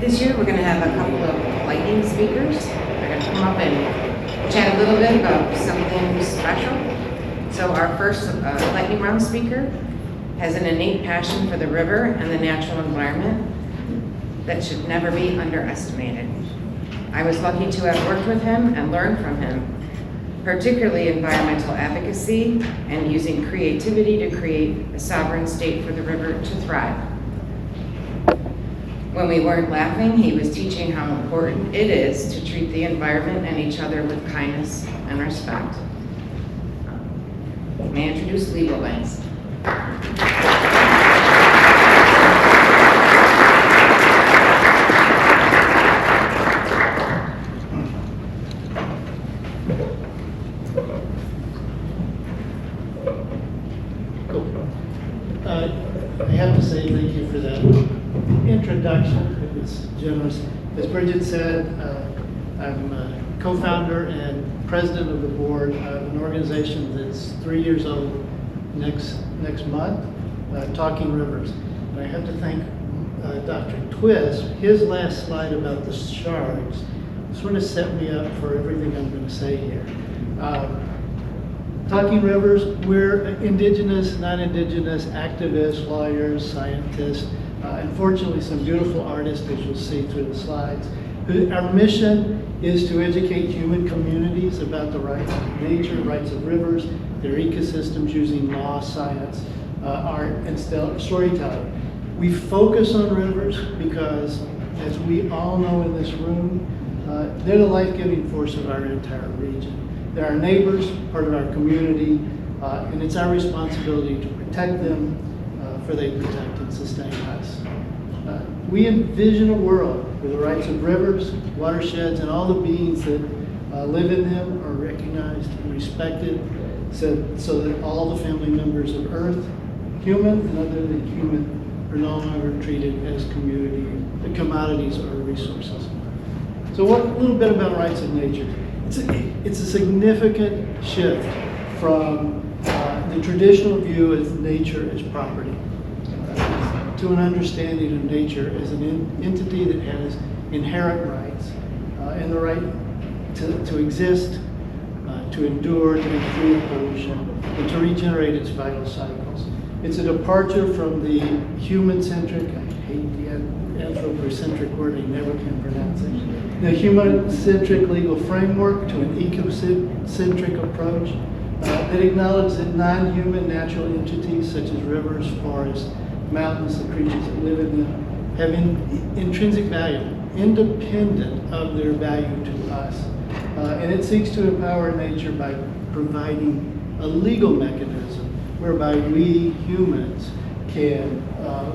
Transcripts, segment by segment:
This year, we're going to have a couple of lightning speakers. They're going to come up and chat a little bit about something special. So our first lightning round speaker has an innate passion for the river and the natural environment that should never be underestimated. I was lucky to have worked with him and learned from him, particularly environmental advocacy and using creativity to create a sovereign state for the river to thrive. When we weren't laughing, he was teaching how important it is to treat the environment and each other with kindness and respect. May I introduce Willbanks. I have to say thank you for that introduction. It was generous. As Bridget said, I'm co-founder and president of the board of an organization that's 3 years old next month, Talking Rivers. And I have to thank Dr. Twist. His last slide about the shards sort of set me up for everything I'm going to say here. Talking Rivers, we're indigenous, non-indigenous, activists, lawyers, scientists, unfortunately some beautiful artists, as you'll see through the slides. Our mission is to educate human communities about the rights of nature, rights of rivers, their ecosystems using law, science, art, and storytelling. We focus on rivers because, as we all know in this room, they're the life-giving force of our entire region. They're our neighbors, part of our community, and it's our responsibility to protect them, for they protect and sustain us. We envision a world where the rights of rivers, watersheds, and all the beings that live in them are recognized and respected, so that all the family members of Earth, human and other than human, are no longer treated as commodities or resources. So a little bit about rights of nature. It's a significant shift from the traditional view of nature as property to an understanding of nature as an entity that has inherent rights and the right to exist, to endure, to be free of pollution, and to regenerate its vital cycles. It's a departure from the human-centric, I hate the anthropocentric word, I never can pronounce it, the human-centric legal framework to an ecocentric approach that acknowledges that non-human natural entities such as rivers, forests, mountains, the creatures that live in them have intrinsic value, independent of their value to us. And it seeks to empower nature by providing a legal mechanism whereby we humans can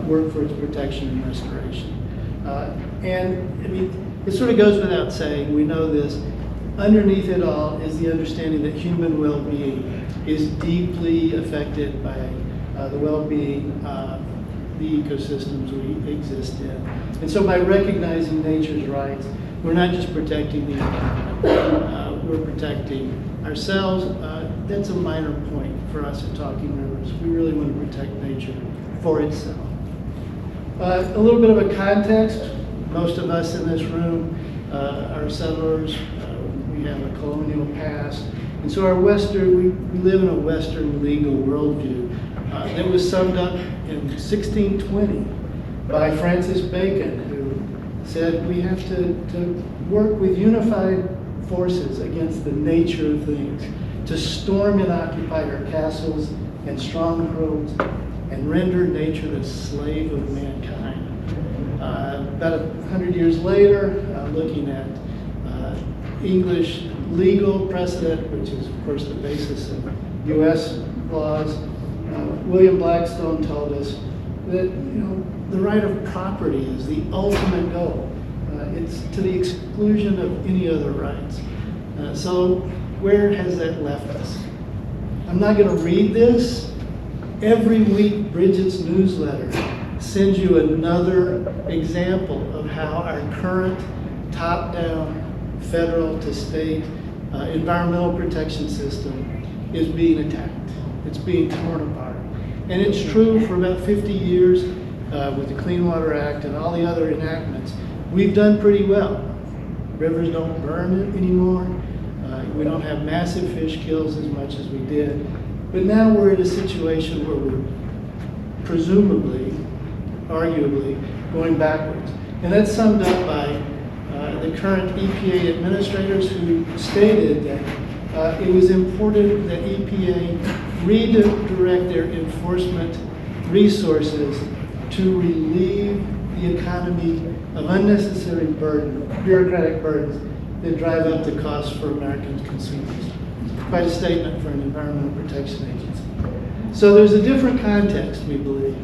work for its protection and restoration. And I mean, it sort of goes without saying, we know this, underneath it all is the understanding that human well-being is deeply affected by the well-being of the ecosystems we exist in. And so by recognizing nature's rights, we're not just protecting the environment, we're protecting ourselves. That's a minor point for us at Talking Rivers. We really want to protect nature for itself. A little bit of a context. Most of us in this room are settlers. We have a colonial past. And so we live in a Western legal worldview that was summed up in 1620 by Francis Bacon, who said we have to work with unified forces against the nature of things, to storm and occupy our castles and strongholds and render nature the slave of mankind. About 100 years later, looking at English legal precedent, which is of course the basis of U.S. laws, William Blackstone told us that the right of property is the ultimate goal. It's to the exclusion of any other rights. So where has that left us? I'm not going to read this. Every week, Bridget's newsletter sends you another example of how our current top-down, federal to state environmental protection system is being attacked. It's being torn apart. And it's true for about 50 years with the Clean Water Act and all the other enactments. We've done pretty well. Rivers don't burn anymore. We don't have massive fish kills as much as we did. But now we're in a situation where we're presumably, arguably, going backwards. And that's summed up by the current EPA administrators who stated that it was important that EPA redirect their enforcement resources to relieve the economy of unnecessary bureaucratic burdens that drive up the cost for American consumers. Quite a statement for an Environmental Protection Agency. So there's a different context, we believe,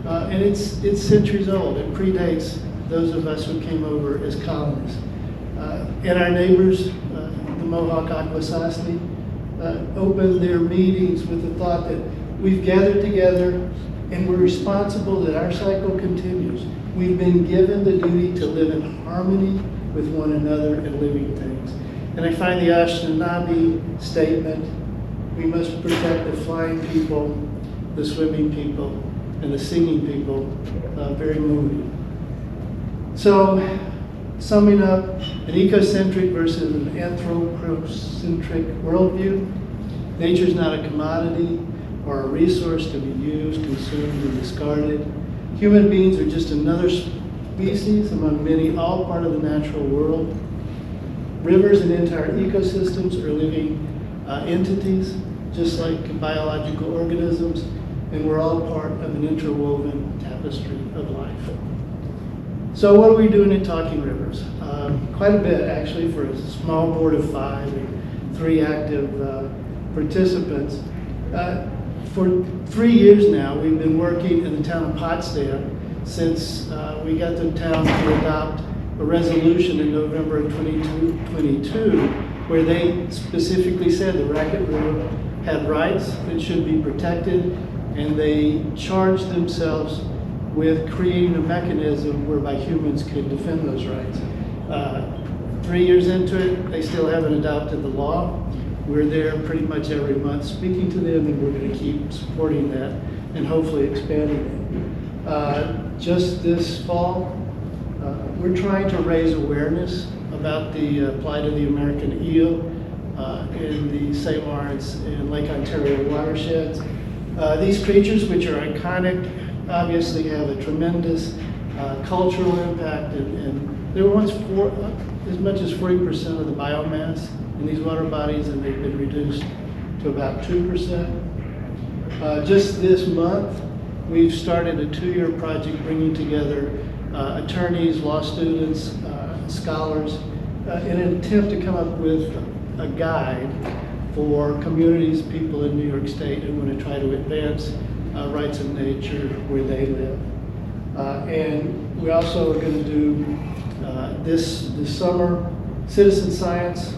and it's centuries old. It predates those of us who came over as colonists. And our neighbors, the Mohawk Akwesasne, opened their meetings with the thought that we've gathered together and we're responsible that our cycle continues. We've been given the duty to live in harmony with one another and living things. And I find the Anishinaabe statement, we must protect the flying people, the swimming people, and the singing people, very moving. So, summing up, an ecocentric versus an anthropocentric worldview. Nature's not a commodity or a resource to be used, consumed, and discarded. Human beings are just another species among many, all part of the natural world. Rivers and entire ecosystems are living entities, just like biological organisms, and we're all part of an interwoven tapestry of life. So what are we doing at Talking Rivers? Quite a bit, actually, for a small board of 5 and 3 active participants. For 3 years now, we've been working in the town of Potsdam since we got the town to adopt a resolution in November of 2022 where they specifically said the Racket River had rights that should be protected, and they charged themselves with creating a mechanism whereby humans could defend those rights. 3 years into it, they still haven't adopted the law. We're there pretty much every month speaking to them, and we're going to keep supporting that and hopefully expanding it. Just this fall, we're trying to raise awareness about the plight of the American eel in the St. Lawrence and Lake Ontario watersheds. These creatures, which are iconic, obviously have a tremendous cultural impact, and there were once as much as 40% of the biomass in these water bodies, and they've been reduced to about 2%. Just this month, we've started a 2-year project bringing together attorneys, law students, scholars, in an attempt to come up with a guide for communities, people in New York State who want to try to advance rights of nature where they live. And we also are going to do this summer citizen science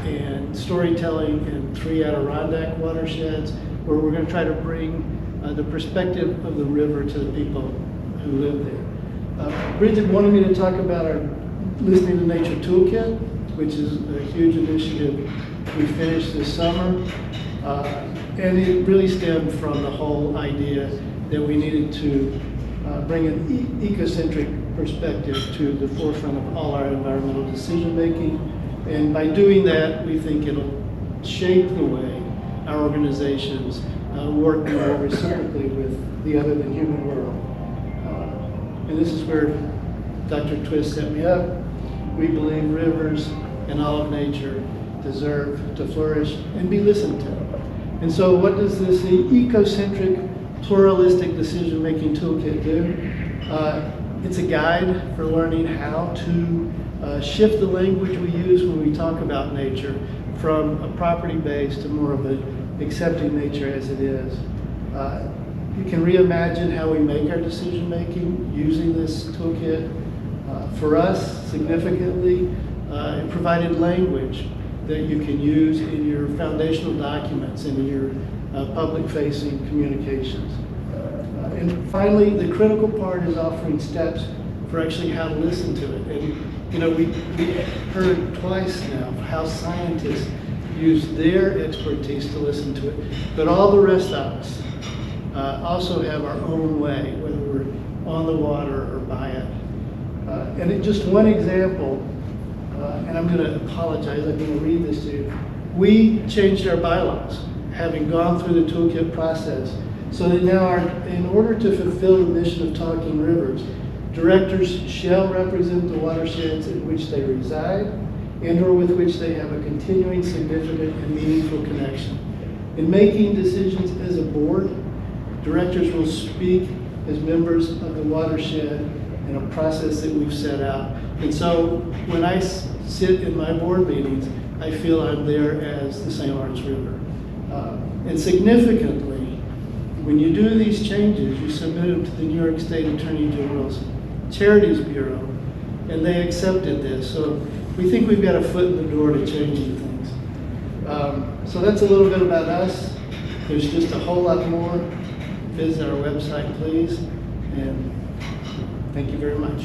and storytelling in 3 Adirondack watersheds, where we're going to try to bring the perspective of the river to the people who live there. Bridget wanted me to talk about our Listening to Nature Toolkit, which is a huge initiative we finished this summer. And it really stemmed from the whole idea that we needed to bring an ecocentric perspective to the forefront of all our environmental decision making. And by doing that, we think it'll shape the way our organizations work more reciprocally with the other than human world. And this is where Dr. Twist set me up. We believe rivers and all of nature deserve to flourish and be listened to. And so what does this ecocentric, pluralistic decision-making toolkit do? It's a guide for learning how to shift the language we use when we talk about nature from a property-based to more of an accepting nature as it is. You can reimagine how we make our decision-making using this toolkit. For us, significantly, it provided language that you can use in your foundational documents and in your public-facing communications. And finally, the critical part is offering steps for actually how to listen to it. And you know, we heard twice now how scientists use their expertise to listen to it, but all the rest of us also have our own way, whether we're on the water or by it. Just one example, and I'm going to apologize, I'm going to read this to you. We changed our bylaws, having gone through the Toolkit process, so that now in order to fulfill the mission of Talking Rivers, directors shall represent the watersheds in which they reside and or with which they have a continuing, significant, and meaningful connection. In making decisions as a board, directors will speak as members of the watershed in a process that we've set out. And so when I sit in my board meetings, I feel I'm there as the St. Lawrence River. And significantly, when you do these changes, you submit them to the New York State Attorney General's Charities Bureau, and they accepted this. So we think we've got a foot in the door to changing things. So that's a little bit about us. There's just a whole lot more. Visit our website, please, and thank you very much.